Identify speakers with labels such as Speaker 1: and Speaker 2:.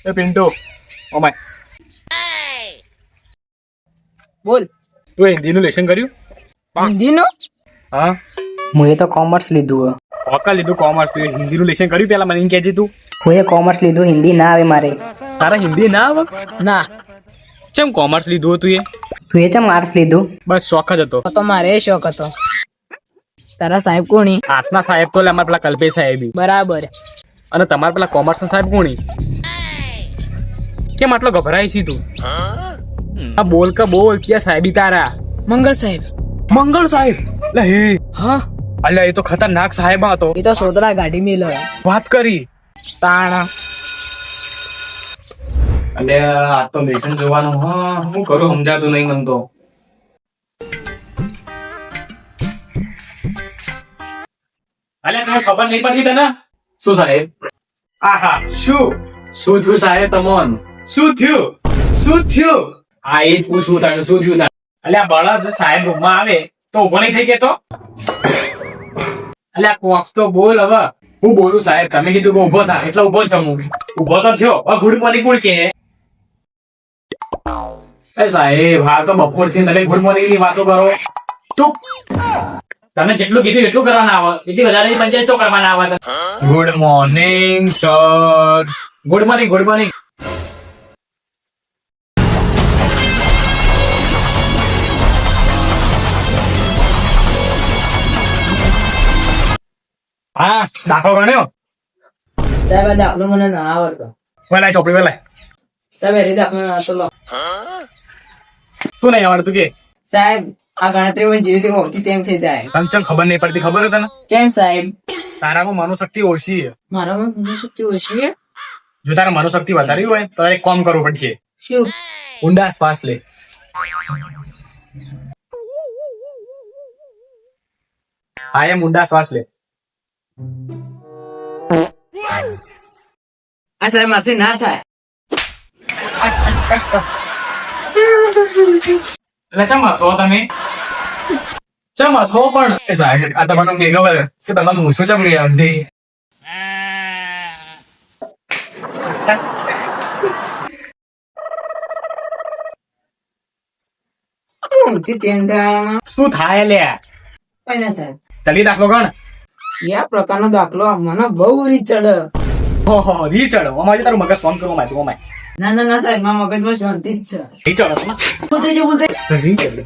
Speaker 1: એ Pintu oh my
Speaker 2: બોલ.
Speaker 1: તું હિન્દીનું lesson કર્યું?
Speaker 2: હિન્દીનું?
Speaker 1: હા
Speaker 2: હું એ તો કોમર્સ લીધું.
Speaker 1: ઓકા લીધું કોમર્સ. તું હિન્દીનું લેશન કર્યું પેલા મને કહેજે તું.
Speaker 2: હું એ કોમર્સ લીધું, હિન્દી ના આવે મારે.
Speaker 1: તારા હિન્દી ના આવે?
Speaker 2: ના.
Speaker 1: ચમ કોમર્સ લીધું હતું એ?
Speaker 2: તું એ ચમ આર્ટ્સ લીધું?
Speaker 1: બસ શોખ જ હતો.
Speaker 2: તો મારે શોખ હતો. તારા સાહેબ કોણી?
Speaker 1: આર્ટ્સના સાહેબ તો અમારા પેલા કલ્પેશ સાહેબ.
Speaker 2: બરાબર.
Speaker 1: અને તમારા પેલા કોમર્સના સાહેબ કોણી? કેમ આટલો ગભરાય છે તું? આ બોલ કે બોલ ક્યાં સાહેબી તારા?
Speaker 2: મંગળ સાહેબ.
Speaker 1: મંગળ સાહેબ? લે હે
Speaker 2: હા,
Speaker 1: અલ્યા એ તો ખતરનાક સાહેબ હતો.
Speaker 2: એ તો સોતરા ગાડી મેલો.
Speaker 1: વાત કરી
Speaker 2: તાણા.
Speaker 1: અલ્યા આ તો લેસન જોવાનું. હા હું કરું સમજાતું નહીં મન તો. અલ્યા તને ખબર નહીં પડતી તને? શું સાહેબ? આહા શું થયું સાહેબ તમોન? શું થયું? હા એ જ પૂછવું તારે શું થયું તારે? અલ્યા બળદ સાહેબ રૂમમાં આવે તો ઉભો નહીં થઈ ગયો? અલ્યા કોક તો બોલ હવે. હું બોલું સાહેબ? તમે કીધું કે ઉભો થા એટલે ઉભો છું હું. ઉભો તો થયો. હવે ગુડ મોર્નિંગ કોણ કે? એ સાહેબ હાલ તો બપોર થી તમે ગુડ મોર્નિંગ ની વાતો કરો. ચૂપ. તમે જેટલું કીધું એટલું કરવાના આવે. એટલી વધારે પંચાયત ચો કરવાના આવે. Good morning sir. Good morning. હા દાખલો ગણ્યો?
Speaker 2: સાહેબ આ દાખલો મને ના આવડતો.
Speaker 1: વેલાય ચોપડી વેલાય.
Speaker 2: સાહેબ એ દાખલો ના આવડતો.
Speaker 1: શું નહીં આવડતું કે?
Speaker 2: સાહેબ આ ગણતરીમાં જે રીતે મોટી તેમ થઈ જાય.
Speaker 1: તને ચમ ખબર નહીં પડતી? ખબર તને?
Speaker 2: કેમ સાહેબ?
Speaker 1: તારામાં મનોશક્તિ ઓછી છે.
Speaker 2: મારામાં મનોશક્તિ ઓછી છે?
Speaker 1: જો તારા મનોશક્તિ વધારવી હોય તો એક કામ કરવું પડશે.
Speaker 2: શું?
Speaker 1: ઊંડા શ્વાસ લે. હા એમ ઊંડા શ્વાસ લે.
Speaker 2: આ સાહેબ મારથી ના થાય.
Speaker 1: એટલે ચમ હસો તમે? ચમ હસો પણ? એ સાહેબ આ તમારું કે ખબર કે તમારું મૂછું ચમ લઈ આવતી?
Speaker 2: ઊંધી તેમ થાય.
Speaker 1: શું થાય લે?
Speaker 2: કઈ ના સાહેબ.
Speaker 1: ચલી દાખલો ગણ.
Speaker 2: આ પ્રકારનો દાખલો મને બહુ રીચડ.
Speaker 1: ઓહો રીચડ. અમારે તારું મગજ ફોન કરવા માંગતું અમાય.
Speaker 2: ના સાહેબ મારા મગજમાં શાંતિ જ છે.
Speaker 1: રીચડ હશે ને?
Speaker 2: બોલતે.
Speaker 1: રીચડ